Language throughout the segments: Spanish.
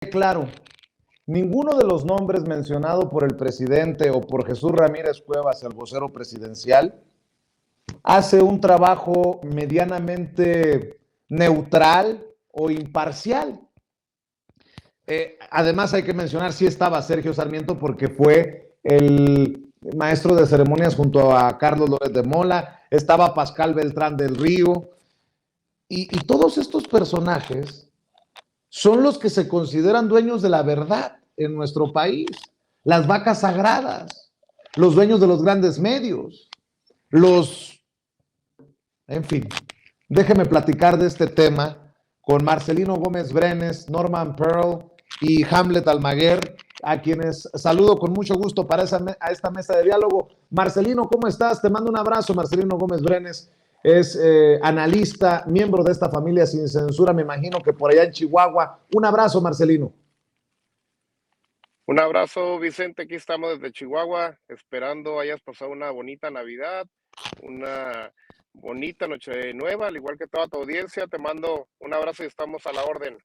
quede claro, ninguno de los nombres mencionados por el presidente o por Jesús Ramírez Cuevas, el vocero presidencial, hace un trabajo medianamente neutral o imparcial. Además hay que mencionar, sí estaba Sergio Sarmiento porque fue el maestro de ceremonias junto a Carlos López de Mola, estaba Pascal Beltrán del Río, y todos estos personajes son los que se consideran dueños de la verdad en nuestro país, las vacas sagradas, los dueños de los grandes medios, en fin, déjeme platicar de este tema con Marcelino Gómez Brenes, Norman Pearl y Hamlet Almaguer, a quienes saludo con mucho gusto para esta mesa de diálogo. Marcelino, ¿cómo estás? Te mando un abrazo. Marcelino Gómez Brenes es analista, miembro de esta familia Sin Censura, me imagino que por allá en Chihuahua. Un abrazo, Marcelino. Un abrazo, Vicente. Aquí estamos desde Chihuahua, esperando hayas pasado una bonita Navidad, una bonita noche nueva, al igual que toda tu audiencia. Te mando un abrazo y estamos a la orden.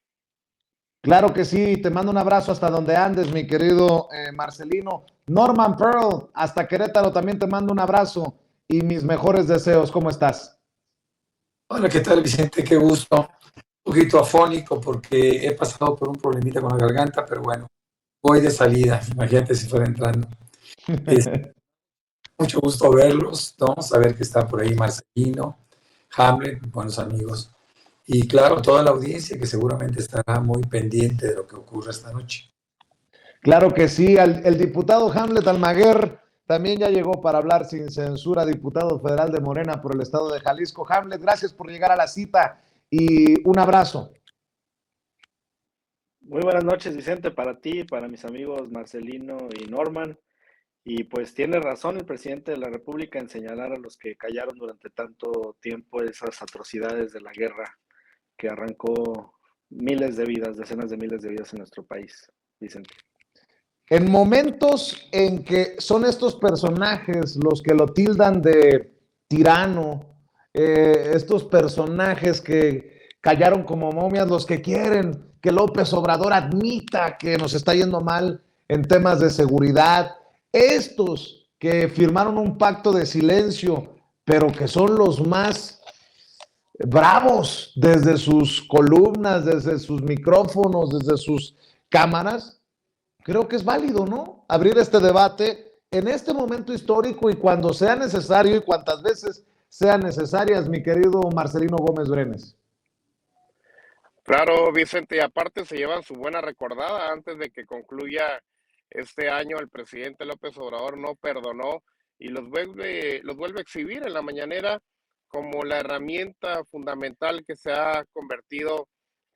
Claro que sí, te mando un abrazo hasta donde andes, mi querido Marcelino. Norman Pearl, hasta Querétaro, también te mando un abrazo y mis mejores deseos. ¿Cómo estás? Hola, ¿qué tal, Vicente? Qué gusto. Un poquito afónico porque he pasado por un problemita con la garganta, pero bueno, voy de salida. Imagínate si fuera entrando. Mucho gusto verlos. Vamos a ver que está por ahí Marcelino, Hamlet, buenos amigos. Y claro, toda la audiencia que seguramente estará muy pendiente de lo que ocurra esta noche. Claro que sí. El diputado Hamlet Almaguer también ya llegó para hablar sin censura, diputado federal de Morena por el estado de Jalisco. Hamlet, gracias por llegar a la cita y un abrazo. Muy buenas noches, Vicente, para ti, para mis amigos Marcelino y Norman. Y pues tiene razón el presidente de la República en señalar a los que callaron durante tanto tiempo esas atrocidades de la guerra que arrancó miles de vidas, decenas de miles de vidas en nuestro país, Vicente. En momentos en que son estos personajes los que lo tildan de tirano, estos personajes que callaron como momias, los que quieren que López Obrador admita que nos está yendo mal en temas de seguridad, estos que firmaron un pacto de silencio, pero que son los más bravos desde sus columnas, desde sus micrófonos, desde sus cámaras, creo que es válido, ¿no? Abrir este debate en este momento histórico y cuando sea necesario y cuantas veces sean necesarias, mi querido Marcelino Gómez Brenes. Claro, Vicente, y aparte se llevan su buena recordada. Antes de que concluya este año, el presidente López Obrador no perdonó y los vuelve a exhibir en la mañanera como la herramienta fundamental que se ha convertido,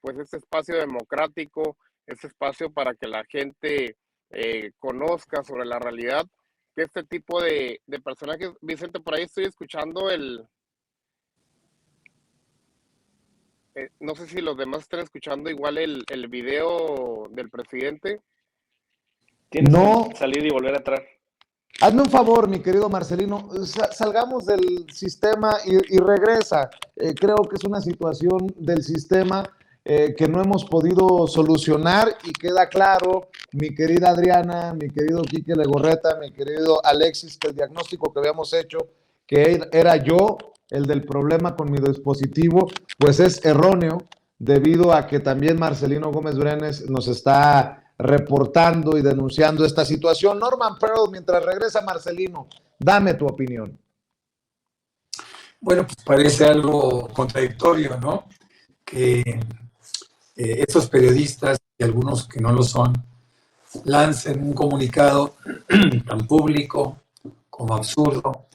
pues, este espacio democrático, este espacio para que la gente conozca sobre la realidad, que este tipo de personajes. Vicente, por ahí estoy escuchando no sé si los demás están escuchando igual el video del presidente. Tienes No. que salir y volver a entrar. Hazme un favor, mi querido Marcelino, salgamos del sistema y regresa. Creo que es una situación del sistema que no hemos podido solucionar y queda claro, mi querida Adriana, mi querido Quique Legorreta, mi querido Alexis, que el diagnóstico que habíamos hecho, que era yo el del problema con mi dispositivo, pues es erróneo, debido a que también Marcelino Gómez Brenes nos está reportando y denunciando esta situación. Norman Pearl, mientras regresa Marcelino, dame tu opinión. Bueno, pues parece algo contradictorio, ¿no? Que estos periodistas y algunos que no lo son lancen un comunicado tan público como absurdo,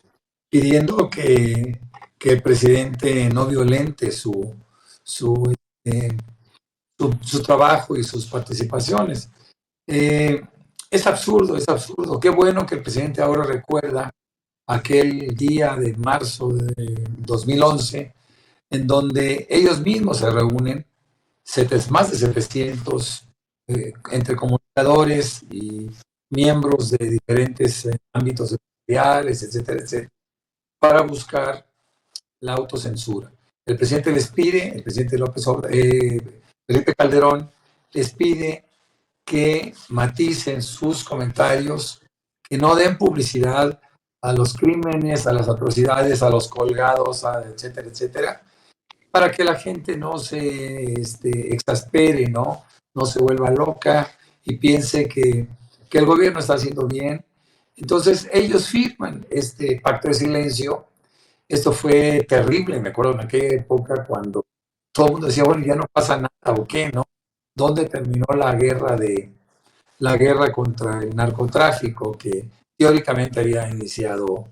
pidiendo que el presidente no violente su trabajo y sus participaciones. Es absurdo, es absurdo. Qué bueno que el presidente ahora recuerda aquel día de marzo de 2011, en donde ellos mismos se reúnen, más de 700 entre comunicadores y miembros de diferentes ámbitos empresariales, etcétera, etcétera, para buscar la autocensura. El presidente les pide, el presidente Felipe Calderón les pide que maticen sus comentarios, que no den publicidad a los crímenes, a las atrocidades, a los colgados, etcétera, etcétera, para que la gente no se exaspere, no se vuelva loca y piense que el gobierno está haciendo bien. Entonces ellos firman este pacto de silencio. Esto fue terrible, me acuerdo en aquella época cuando todo el mundo decía, bueno, ya no pasa nada, ¿o qué, no? ¿Dónde terminó la guerra contra el narcotráfico que teóricamente había iniciado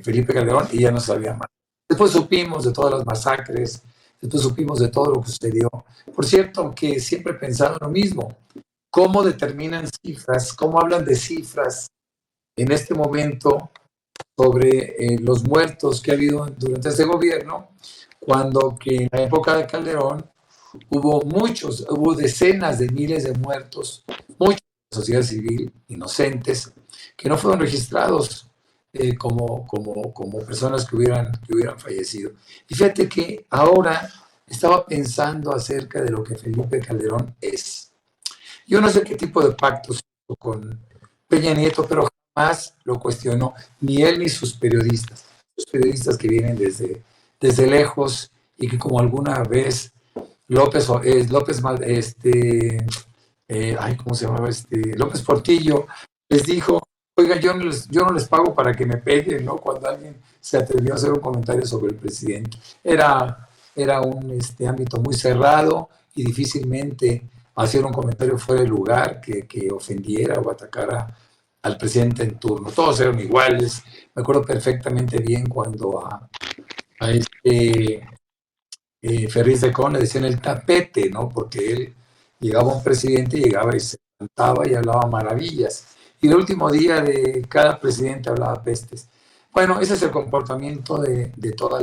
Felipe Calderón y ya no sabía más? Después supimos de todas las masacres, después supimos de todo lo que sucedió. Por cierto, que siempre he pensado lo mismo. ¿Cómo determinan cifras? ¿Cómo hablan de cifras en este momento sobre los muertos que ha habido durante este gobierno, cuando que en la época de Calderón hubo decenas de miles de muertos, muchos de la sociedad civil, inocentes, que no fueron registrados como personas que hubieran fallecido? Y fíjate que ahora estaba pensando acerca de lo que Felipe Calderón es. Yo no sé qué tipo de pactos hizo con Peña Nieto, pero jamás lo cuestionó, ni él ni sus periodistas que vienen desde lejos y que como alguna vez López Portillo les dijo, oiga, yo no les pago para que me peguen, ¿no? Cuando alguien se atrevió a hacer un comentario sobre el presidente. Era un ámbito muy cerrado y difícilmente hacer un comentario fuera de lugar que ofendiera o atacara al presidente en turno. Todos eran iguales. Me acuerdo perfectamente bien cuando a Ferriz de Con le decían el tapete, ¿no? Porque él llegaba un presidente, llegaba y se cantaba y hablaba maravillas. Y el último día de cada presidente hablaba pestes. Bueno, ese es el comportamiento de todos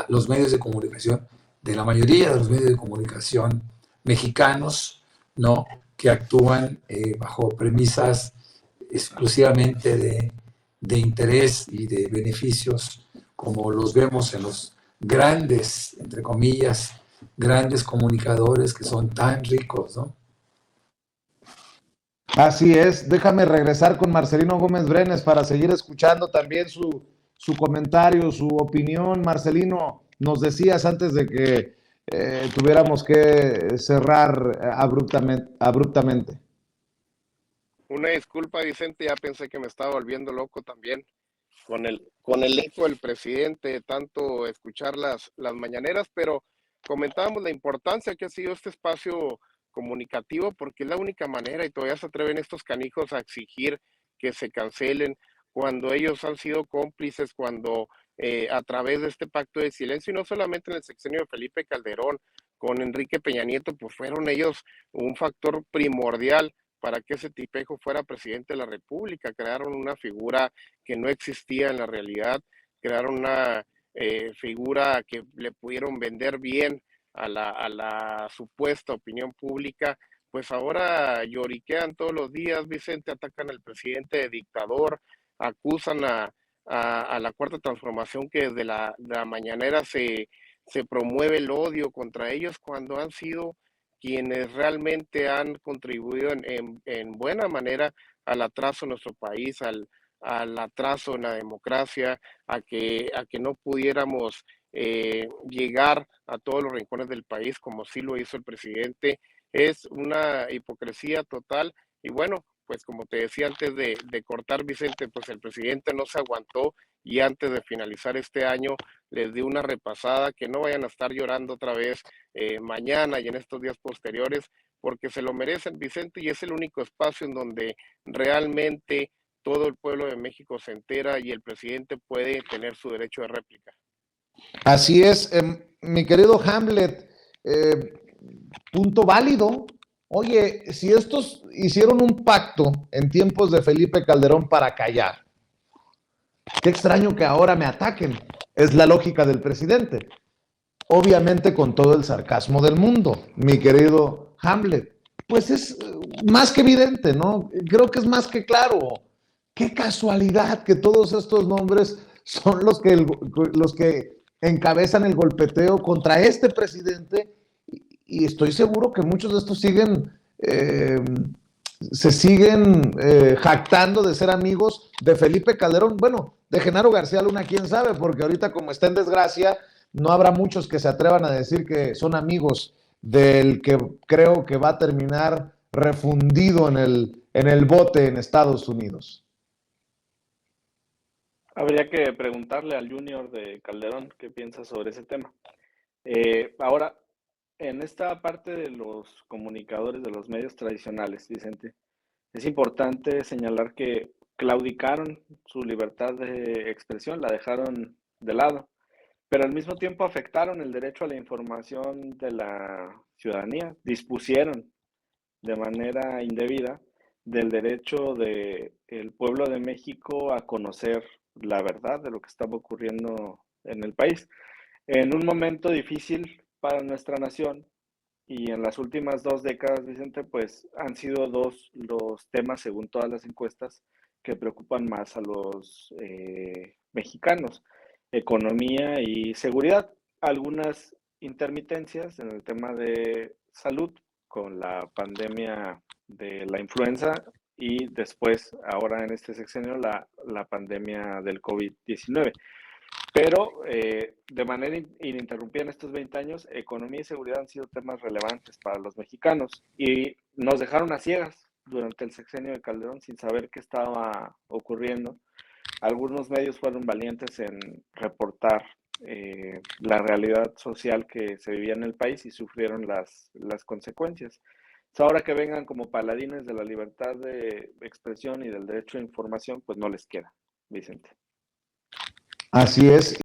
los medios de comunicación, de la mayoría de los medios de comunicación mexicanos, ¿no? Que actúan bajo premisas exclusivamente de interés y de beneficios, como los vemos en los grandes, entre comillas, grandes comunicadores que son tan ricos, ¿no? Así es. Déjame regresar con Marcelino Gómez Brenes para seguir escuchando también su comentario, su opinión. Marcelino, nos decías antes de que tuviéramos que cerrar abruptamente. Una disculpa, Vicente, ya pensé que me estaba volviendo loco también con el eco del presidente, tanto escuchar las mañaneras, pero comentábamos la importancia que ha sido este espacio comunicativo, porque es la única manera, y todavía se atreven estos canijos a exigir que se cancelen, cuando ellos han sido cómplices, cuando a través de este pacto de silencio, y no solamente en el sexenio de Felipe Calderón, con Enrique Peña Nieto, pues fueron ellos un factor primordial para que ese tipejo fuera presidente de la República. Crearon una figura que no existía en la realidad, crearon una figura que le pudieron vender bien a la supuesta opinión pública. Pues ahora lloriquean todos los días, Vicente, atacan al presidente de dictador, acusan a la Cuarta Transformación, que desde la mañanera se promueve el odio contra ellos, cuando han sido quienes realmente han contribuido en buena manera al atraso en nuestro país, al atraso en la democracia, a que no pudiéramos llegar a todos los rincones del país como sí lo hizo el presidente. Es una hipocresía total. Y bueno, pues como te decía antes de cortar, Vicente, pues el presidente no se aguantó y antes de finalizar este año les dio una repasada, que no vayan a estar llorando otra vez mañana y en estos días posteriores, porque se lo merecen, Vicente, y es el único espacio en donde realmente todo el pueblo de México se entera y el presidente puede tener su derecho de réplica. Así es, mi querido Hamlet, punto válido. Oye, si estos hicieron un pacto en tiempos de Felipe Calderón para callar, qué extraño que ahora me ataquen. Es la lógica del presidente. Obviamente con todo el sarcasmo del mundo, mi querido Hamlet. Pues es más que evidente, ¿no? Creo que es más que claro. Qué casualidad que todos estos nombres son los que encabezan el golpeteo contra este presidente, y estoy seguro que muchos de estos siguen se siguen jactando de ser amigos de Felipe Calderón. Bueno, de Genaro García Luna, quién sabe, porque ahorita como está en desgracia, no habrá muchos que se atrevan a decir que son amigos del que creo que va a terminar refundido en el bote en Estados Unidos. Habría que preguntarle al Junior de Calderón qué piensa sobre ese tema. Ahora, en esta parte de los comunicadores de los medios tradicionales, Vicente, es importante señalar que claudicaron su libertad de expresión, la dejaron de lado, pero al mismo tiempo afectaron el derecho a la información de la ciudadanía, dispusieron de manera indebida del derecho del pueblo de México a conocer la verdad de lo que estaba ocurriendo en el país. En un momento difícil para nuestra nación y en las últimas 2 décadas, Vicente, pues han sido dos los temas, según todas las encuestas, que preocupan más a los mexicanos: economía y seguridad. Algunas intermitencias en el tema de salud con la pandemia de la influenza y después, ahora en este sexenio, la pandemia del COVID-19. Pero de manera ininterrumpida en estos 20 años, economía y seguridad han sido temas relevantes para los mexicanos y nos dejaron a ciegas durante el sexenio de Calderón sin saber qué estaba ocurriendo. Algunos medios fueron valientes en reportar la realidad social que se vivía en el país y sufrieron las consecuencias. Ahora que vengan como paladines de la libertad de expresión y del derecho a información, pues no les queda, Vicente. Así es.